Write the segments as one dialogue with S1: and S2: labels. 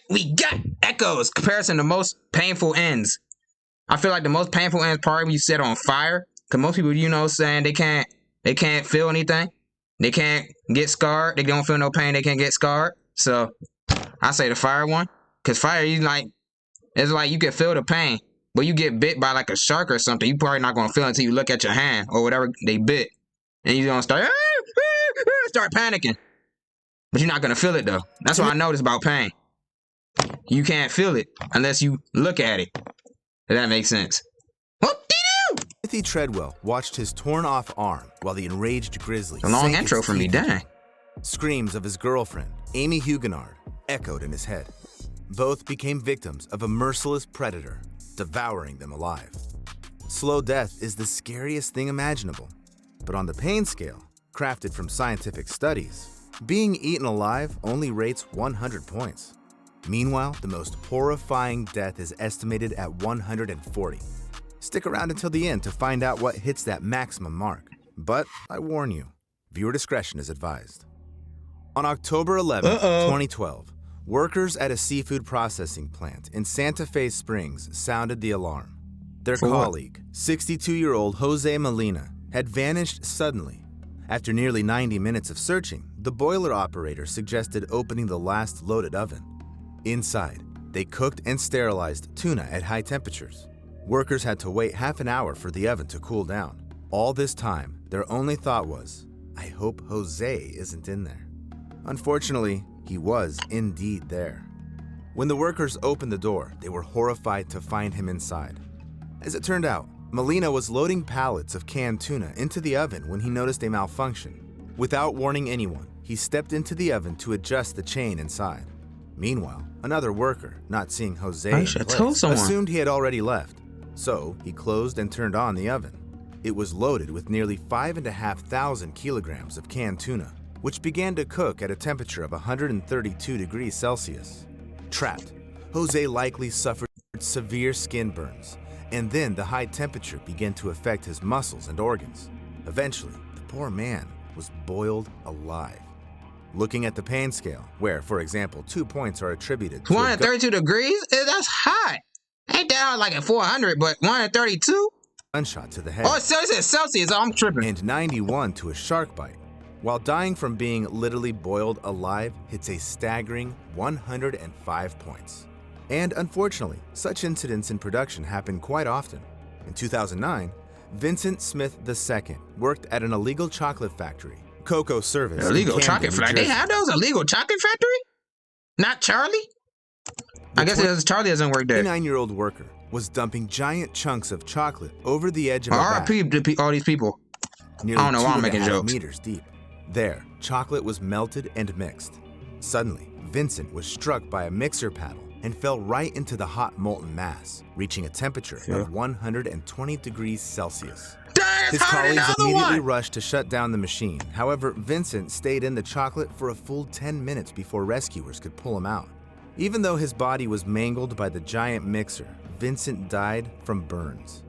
S1: we got echoes. Comparison to most painful ends. I feel like the most painful ends probably when you set on fire. Cause most people, saying they can't feel anything. They can't get scarred. They don't feel no pain. They can't get scarred. So I say the fire one. Cause fire, it's like you can feel the pain, but you get bit by like a shark or something, you probably not gonna feel it until you look at your hand or whatever they bit, and you're gonna start panicking. But you're not gonna feel it though. That's what I noticed about pain. You can't feel it unless you look at it. If that makes sense.
S2: Timothy Treadwell watched his torn-off arm while the enraged grizzly.
S1: A long intro for me, dang.
S2: Screams of his girlfriend, Amy Huguenard, echoed in his head. Both became victims of a merciless predator, devouring them alive. Slow death is the scariest thing imaginable, but on the pain scale, crafted from scientific studies, being eaten alive only rates 100 points. Meanwhile, the most horrifying death is estimated at 140. Stick around until the end to find out what hits that maximum mark. But I warn you, viewer discretion is advised. On October 11, 2012, workers at a seafood processing plant in Santa Fe Springs sounded the alarm. Their colleague, 62-year-old Jose Molina, had vanished suddenly. After nearly 90 minutes of searching, the boiler operator suggested opening the last loaded oven. Inside, they cooked and sterilized tuna at high temperatures. Workers had to wait half an hour for the oven to cool down. All this time, their only thought was, I hope Jose isn't in there. Unfortunately, he was indeed there. When the workers opened the door, they were horrified to find him inside. As it turned out, Molina was loading pallets of canned tuna into the oven when he noticed a malfunction. Without warning anyone, he stepped into the oven to adjust the chain inside. Meanwhile, another worker, not seeing Jose in place, assumed he had already left. So he closed and turned on the oven. It was loaded with nearly 5,500 kilograms of canned tuna, which began to cook at a temperature of 132 degrees Celsius. Trapped, Jose likely suffered severe skin burns, and then the high temperature began to affect his muscles and organs. Eventually, the poor man was boiled alive. Looking at the pain scale, where, for example, 2 points are attributed to
S1: 132 degrees? That's hot. Ain't that hot like at 400, but 132?
S2: Gunshot to the head.
S1: Oh, it says Celsius. I'm tripping.
S2: And 91 to a shark bite, while dying from being literally boiled alive hits a staggering 105 points. And unfortunately, such incidents in production happen quite often. In 2009, Vincent Smith II worked at an illegal chocolate factory, Cocoa Service.
S1: Illegal chocolate factory? They have those? Illegal chocolate factory? Not Charlie? I guess it was Charlie doesn't work there.
S2: The 29-year-old worker was dumping giant chunks of chocolate over the edge of a vat.
S1: RIP all these people.
S2: Nearly
S1: I don't know why I'm making
S2: 2.5
S1: jokes.
S2: meters deep. There, chocolate was melted and mixed. Suddenly, Vincent was struck by a mixer paddle and fell right into the hot molten mass, reaching a temperature of 120 degrees Celsius. His colleagues immediately rushed to shut down the machine. However, Vincent stayed in the chocolate for a full 10 minutes before rescuers could pull him out. Even though his body was mangled by the giant mixer, Vincent died from burns.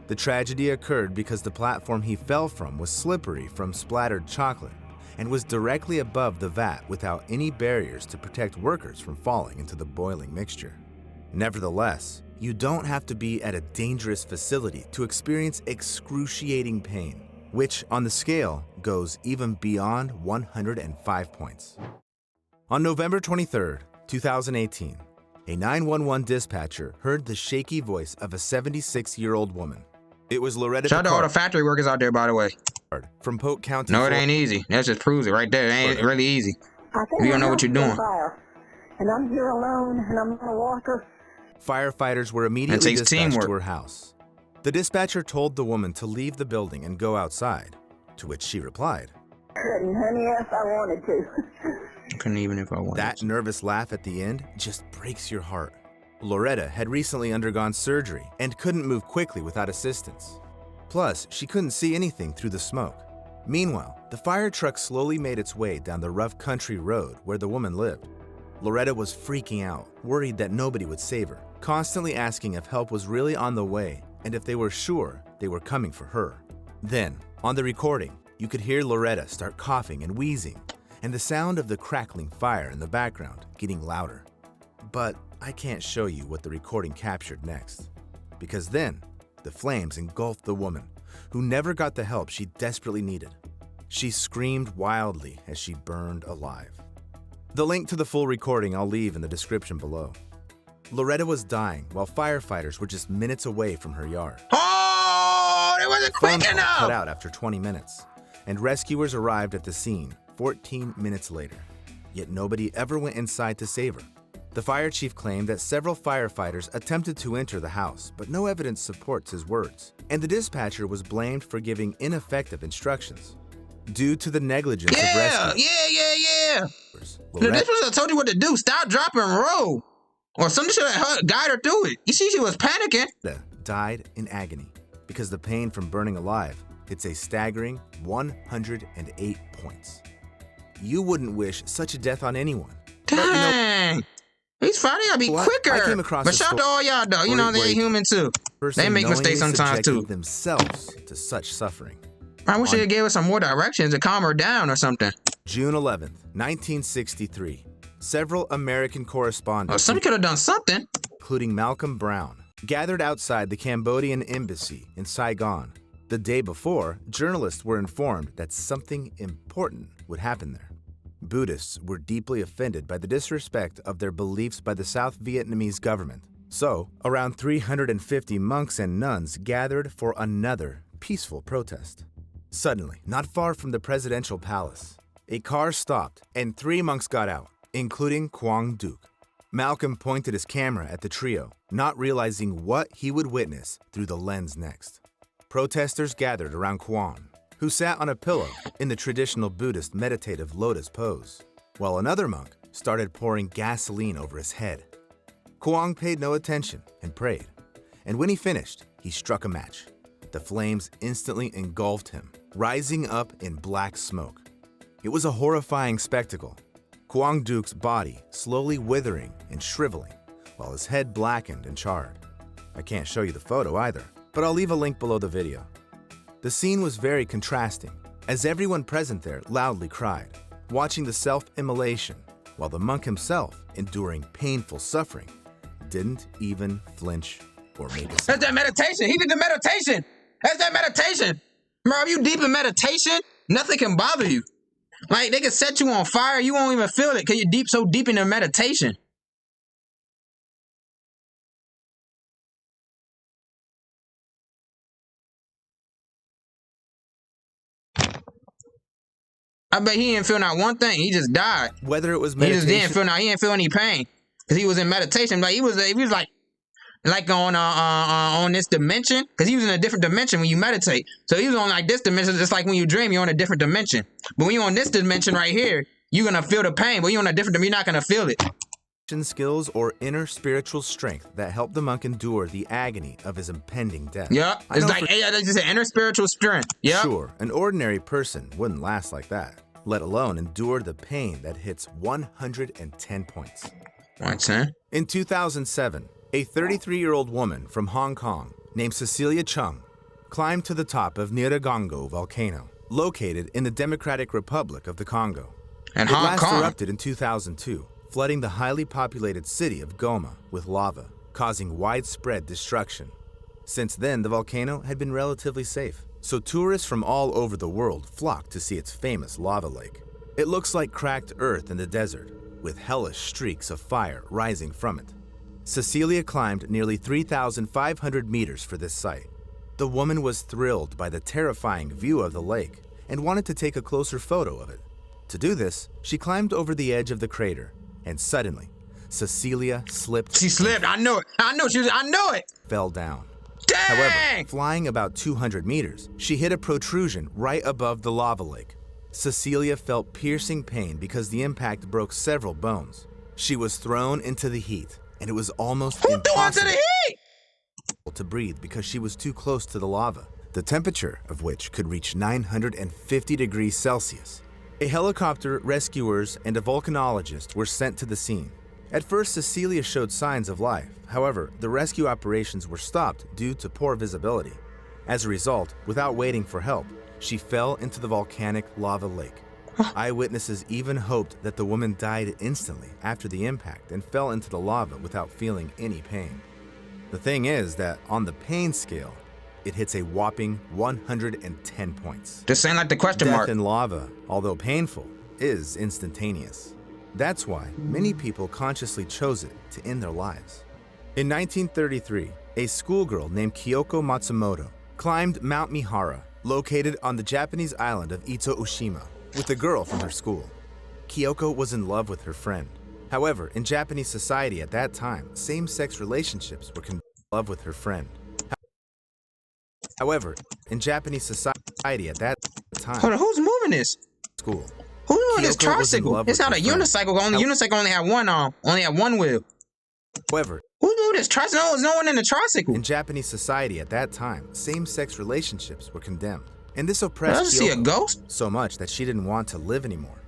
S2: The tragedy occurred because the platform he fell from was slippery from splattered chocolate and was directly above the vat without any barriers to protect workers from falling into the boiling mixture. Nevertheless, you don't have to be at a dangerous facility to experience excruciating pain, which on the scale goes even beyond 105 points. On November 23rd, 2018, a 911 dispatcher heard the shaky voice of a 76-year-old woman. It was Loretta
S1: Shout out to all the factory workers out there, by the way.
S2: From Polk County.
S1: No, it ain't easy. That just proves it right there. It ain't really easy. If you don't know what you're doing.
S3: And I'm here alone, and I'm not a walker.
S2: Firefighters were immediately dispatched
S1: teamwork
S2: to her house. The dispatcher told the woman to leave the building and go outside, to which she replied,
S3: Honey, yes, I wanted to.
S1: I couldn't even if I wanted.
S2: That nervous laugh at the end just breaks your heart. Loretta had recently undergone surgery and couldn't move quickly without assistance. Plus, she couldn't see anything through the smoke. Meanwhile, the fire truck slowly made its way down the rough country road where the woman lived. Loretta was freaking out, worried that nobody would save her, constantly asking if help was really on the way and if they were sure they were coming for her. Then, on the recording, you could hear Loretta start coughing and wheezing, and the sound of the crackling fire in the background getting louder. But I can't show you what the recording captured next, because then the flames engulfed the woman, who never got the help she desperately needed. She screamed wildly as she burned alive. The link to the full recording I'll leave in the description below. Loretta was dying while firefighters were just minutes away from her yard.
S1: Oh, it wasn't
S2: Phone
S1: quick
S2: call
S1: enough.
S2: cut out after 20 minutes, and rescuers arrived at the scene 14 minutes later. Yet nobody ever went inside to save her. The fire chief claimed that several firefighters attempted to enter the house, but no evidence supports his words. And the dispatcher was blamed for giving ineffective instructions. Due to the negligence of rescuers,
S1: Yeah. Look,
S2: Loretta
S1: this was I told you what to do. Stop, drop, and roll. Or somebody should have guide her through it. You see, she was panicking.
S2: died in agony because the pain from burning alive hits a staggering 108 points. You wouldn't wish such a death on anyone.
S1: Dang. He's finally gotta be
S2: What?
S1: quicker.
S2: I came across
S1: But
S2: a
S1: shout out to
S2: story
S1: all y'all though. You know,
S2: where
S1: they human too.
S2: Person
S1: They make mistakes
S2: knowingly
S1: sometimes
S2: subjected
S1: too.
S2: themselves to such suffering.
S1: I wish they gave us some more directions to calm her down or something.
S2: June 11th, 1963. Several American
S1: Or
S2: correspondents,
S1: somebody could have done something.
S2: including Malcolm Brown, gathered outside the Cambodian embassy in Saigon. The day before, journalists were informed that something important would happen there. Buddhists were deeply offended by the disrespect of their beliefs by the South Vietnamese government. So, around 350 monks and nuns gathered for another peaceful protest. Suddenly, not far from the presidential palace, a car stopped and 3 monks got out, including Quang Duc. Malcolm pointed his camera at the trio, not realizing what he would witness through the lens next. Protesters gathered around Quang, who sat on a pillow in the traditional Buddhist meditative lotus pose, while another monk started pouring gasoline over his head. Quang paid no attention and prayed, and when he finished, he struck a match. The flames instantly engulfed him, rising up in black smoke. It was a horrifying spectacle. Quang Duc's body slowly withering and shriveling, while his head blackened and charred. I can't show you the photo either, but I'll leave a link below the video. The scene was very contrasting, as everyone present there loudly cried, watching the self-immolation, while the monk himself, enduring painful suffering, didn't even flinch or make a sound.
S1: That's that meditation. He did the meditation. That's that meditation. Bro, if you deep in meditation, nothing can bother you. Like, they can set you on fire, you won't even feel it because you're so deep in the meditation. I bet he didn't feel not one thing. He just died.
S2: Whether it was
S1: He just
S2: meditation,
S1: he didn't feel any pain because he was in meditation. Like he was like on this dimension, because he was in a different dimension when you meditate. So he was on like this dimension, just like when you dream, you're on a different dimension. But when you're on this dimension right here, you're gonna feel the pain. But you're on a different dimension, you're not gonna feel it.
S2: skills or inner spiritual strength that helped the monk endure the agony of his impending death.
S1: Yep,
S2: I
S1: it's
S2: know
S1: like
S2: for
S1: it's just an inner spiritual strength. Yep.
S2: sure, an ordinary person wouldn't last like that, let alone endure the pain that hits 110 points.
S1: 110.
S2: In 2007, a 33-year-old woman from Hong Kong named Cecilia Chung climbed to the top of Nyiragongo volcano, located in the Democratic Republic of the Congo.
S1: And
S2: It
S1: Hong
S2: last
S1: Kong.
S2: erupted in 2002, flooding the highly populated city of Goma with lava, causing widespread destruction. Since then, the volcano had been relatively safe, so tourists from all over the world flocked to see its famous lava lake. It looks like cracked earth in the desert, with hellish streaks of fire rising from it. Cecilia climbed nearly 3,500 meters for this site. The woman was thrilled by the terrifying view of the lake and wanted to take a closer photo of it. To do this, she climbed over the edge of the crater, and suddenly, Cecilia slipped.
S1: She slipped. I know it. I know it.
S2: Fell down.
S1: Dang.
S2: However, flying about 200 meters, she hit a protrusion right above the lava lake. Cecilia felt piercing pain because the impact broke several bones. She was thrown into the heat, and it was almost
S1: Who threw her to
S2: impossible
S1: the heat?
S2: to breathe because she was too close to the lava, the temperature of which could reach 950 degrees Celsius. A helicopter, rescuers, and a volcanologist were sent to the scene. At first, Cecilia showed signs of life. However, the rescue operations were stopped due to poor visibility. As a result, without waiting for help, she fell into the volcanic lava lake. Eyewitnesses even hoped that the woman died instantly after the impact and fell into the lava without feeling any pain. The thing is that on the pain scale, it hits a whopping 110 points.
S1: This ain't like the question
S2: Death
S1: mark.
S2: in lava, although painful, is instantaneous. That's why many people consciously chose it to end their lives. In 1933, a schoolgirl named Kyoko Matsumoto climbed Mount Mihara, located on the Japanese island of Ito Ushima, with a girl from her school. Kyoko was in love with her friend. However, in Japanese society at that time, same-sex relationships were condemned. Love with her friend. However, in Japanese society at that time,
S1: Hold on, who's moving this?
S2: school.
S1: Who's moving this
S2: Kyoko was in
S1: tricycle?
S2: love
S1: It's
S2: with
S1: not a
S2: her friend.
S1: unicycle. Unicycle only had one arm, only had one wheel.
S2: However,
S1: Who's moving this tricycle? No, there's no one in the tricycle.
S2: in Japanese society at that time, same-sex relationships were condemned. And this
S1: I
S2: oppressed
S1: just see a
S2: Kyoko
S1: ghost.
S2: so much that she didn't want to live anymore.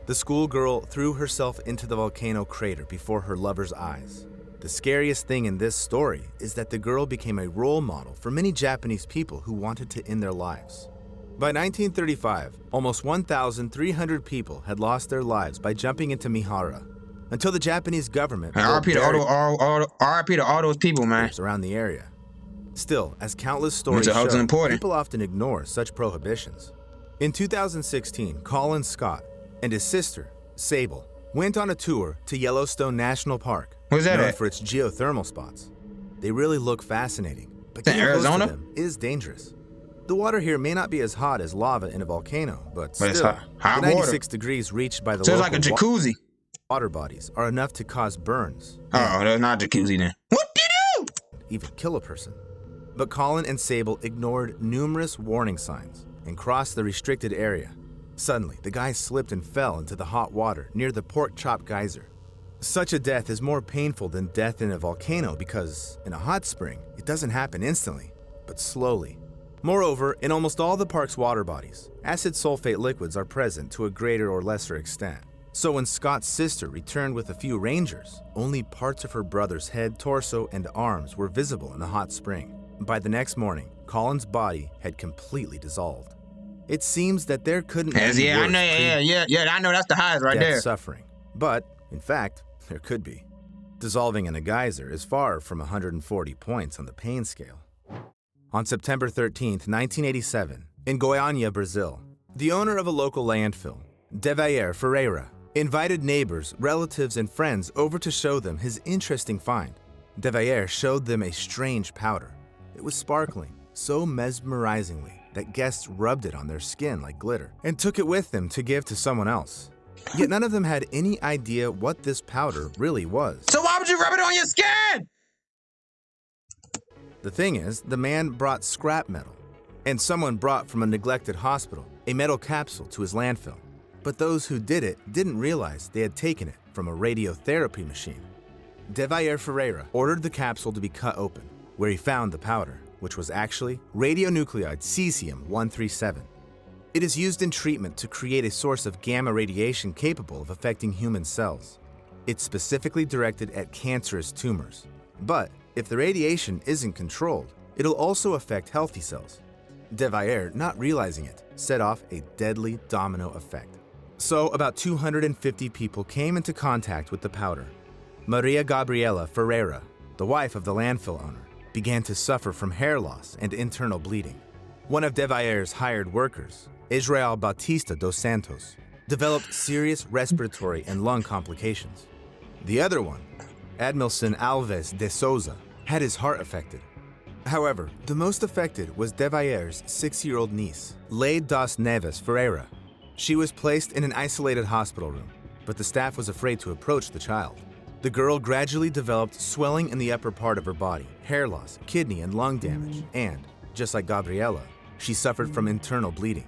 S2: The schoolgirl threw herself into the volcano crater before her lover's eyes. The scariest thing in this story is that the girl became a role model for many Japanese people who wanted to end their lives. By 1935, almost 1,300 people had lost their lives by jumping into Mihara, until the Japanese government built
S1: RIP to all those people, man.
S2: barriers around the area. Still, as countless stories
S1: Mental health is
S2: show,
S1: important.
S2: people often ignore such prohibitions. In 2016, Colin Scott and his sister, Sable, went on a tour to Yellowstone National Park,
S1: Where's that
S2: known
S1: at?
S2: for its geothermal spots. They really look fascinating, but
S1: In
S2: getting close to
S1: Arizona?
S2: them is dangerous. The water here may not be as hot as lava in a volcano, but
S1: But it's
S2: still,
S1: hot
S2: the
S1: water.
S2: 96 degrees reached by the
S1: So it's like a
S2: local
S1: jacuzzi.
S2: water bodies are enough to cause burns,
S1: Oh, that's not a jacuzzi then. What did you do?
S2: even kill a person. But Colin and Sable ignored numerous warning signs and crossed the restricted area. Suddenly, the guy slipped and fell into the hot water near the Pork Chop Geyser. Such a death is more painful than death in a volcano because, in a hot spring, it doesn't happen instantly, but slowly. Moreover, in almost all the park's water bodies, acid sulfate liquids are present to a greater or lesser extent. So when Scott's sister returned with a few rangers, only parts of her brother's head, torso, and arms were visible in the hot spring. By the next morning, Colin's body had completely dissolved. It seems that there couldn't be
S1: Yeah, I
S2: worse
S1: know. I know that's the highest right
S2: death
S1: there.
S2: suffering. But, in fact, there could be. Dissolving in a geyser is far from 140 points on the pain scale. On September 13th, 1987, in Goiânia, Brazil, the owner of a local landfill, Devair Ferreira, invited neighbors, relatives, and friends over to show them his interesting find. Devair showed them a strange powder. It was sparkling so mesmerizingly that guests rubbed it on their skin like glitter and took it with them to give to someone else. Yet none of them had any idea what this powder really was.
S1: So why would you rub it on your skin?
S2: The thing is, the man brought scrap metal, and someone brought from a neglected hospital a metal capsule to his landfill. But those who did it didn't realize they had taken it from a radiotherapy machine. Devair Ferreira ordered the capsule to be cut open, where he found the powder, which was actually radionuclide cesium-137. It is used in treatment to create a source of gamma radiation capable of affecting human cells. It's specifically directed at cancerous tumors. But if the radiation isn't controlled, it'll also affect healthy cells. Devair, not realizing it, set off a deadly domino effect. So about 250 people came into contact with the powder. Maria Gabriela Ferreira, the wife of the landfill owner, began to suffer from hair loss and internal bleeding. One of Devair's hired workers, Israel Bautista dos Santos, developed serious respiratory and lung complications. The other one, Admilson Alves de Souza, had his heart affected. However, the most affected was Devair's 6-year-old niece, Leide das Neves Ferreira. She was placed in an isolated hospital room, but the staff was afraid to approach the child. The girl gradually developed swelling in the upper part of her body, hair loss, kidney and lung damage, and, just like Gabriela, she suffered from internal bleeding.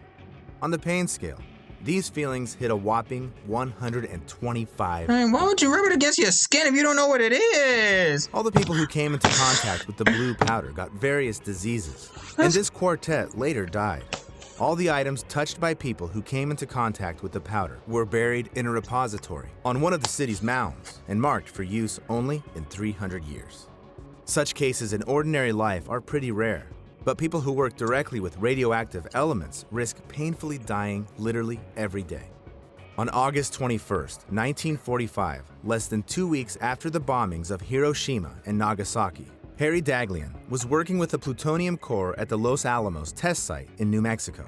S2: On the pain scale, these feelings hit a whopping 125.
S1: Man, why would you rub it against your skin if you don't know what it is?
S2: All the people who came into contact with the blue powder got various diseases, and this quartet later died. All the items touched by people who came into contact with the powder were buried in a repository on one of the city's mounds and marked for use only in 300 years. Such cases in ordinary life are pretty rare, but people who work directly with radioactive elements risk painfully dying literally every day. On August 21st, 1945, less than 2 weeks after the bombings of Hiroshima and Nagasaki, Harry Daghlian was working with the plutonium core at the Los Alamos test site in New Mexico.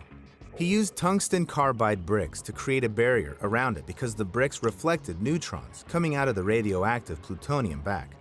S2: He used tungsten carbide bricks to create a barrier around it because the bricks reflected neutrons coming out of the radioactive plutonium back.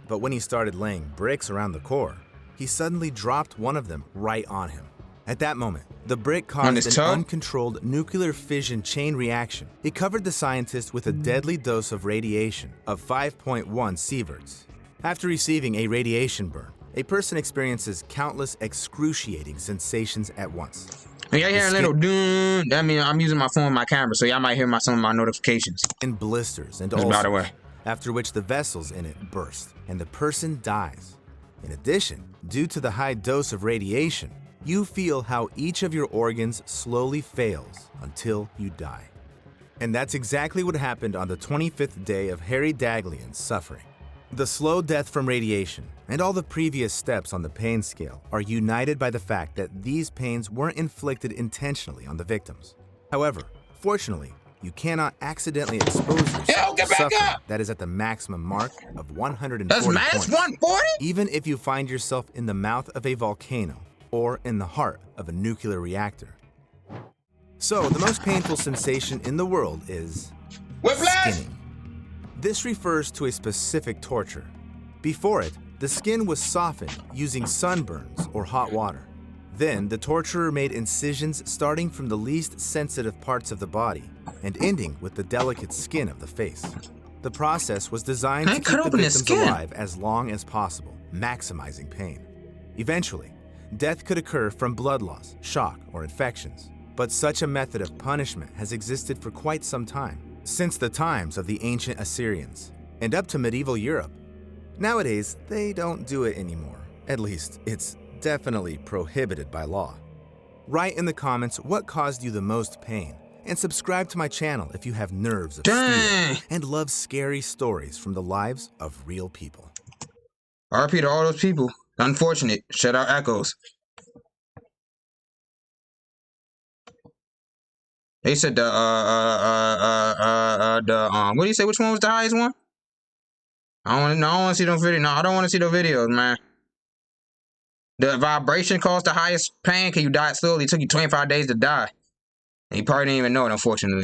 S2: But when he started laying bricks around the core, he suddenly dropped one of them right on him. At that moment, the brick caused an uncontrolled nuclear fission chain reaction. It covered the scientist with a deadly dose of radiation of 5.1 sieverts. After receiving a radiation burn, a person experiences countless excruciating sensations at once.
S1: Y'all hear a little doom. That means I'm using my phone and my camera, so y'all might hear some of my notifications.
S2: And blisters and
S1: ulcers, by the way.
S2: After which the vessels in it burst, and the person dies. In addition, due to the high dose of radiation, you feel how each of your organs slowly fails until you die. And that's exactly what happened on the 25th day of Harry Daghlian's suffering. The slow death from radiation and all the previous steps on the pain scale are united by the fact that these pains weren't inflicted intentionally on the victims. However, fortunately, you cannot accidentally expose yourself to suffering that is at the maximum mark of 140
S1: That's minus 140?
S2: Even if you find yourself in the mouth of a volcano or in the heart of a nuclear reactor. So, the most painful sensation in the world is skinning. This refers to a specific torture. Before it, the skin was softened using sunburns or hot water. Then, the torturer made incisions starting from the least sensitive parts of the body and ending with the delicate skin of the face. The process was designed to keep the victims alive as long as possible, maximizing pain. Eventually, death could occur from blood loss, shock, or infections. But such a method of punishment has existed for quite some time, since the times of the ancient Assyrians, and up to medieval Europe. Nowadays, they don't do it anymore. At least, it's definitely prohibited by law. Write in the comments what caused you the most pain, and subscribe to my channel if you have nerves of steel and love scary stories from the lives of real people.
S1: RP to all those people. Unfortunate. Shout out Echoes. They said the what do you say? Which one was the highest one? I don't want to see those videos. No, I don't want to see those videos, man. The vibration caused the highest pain. Cause you died slowly. It took you 25 days to die. And you probably didn't even know it, unfortunately.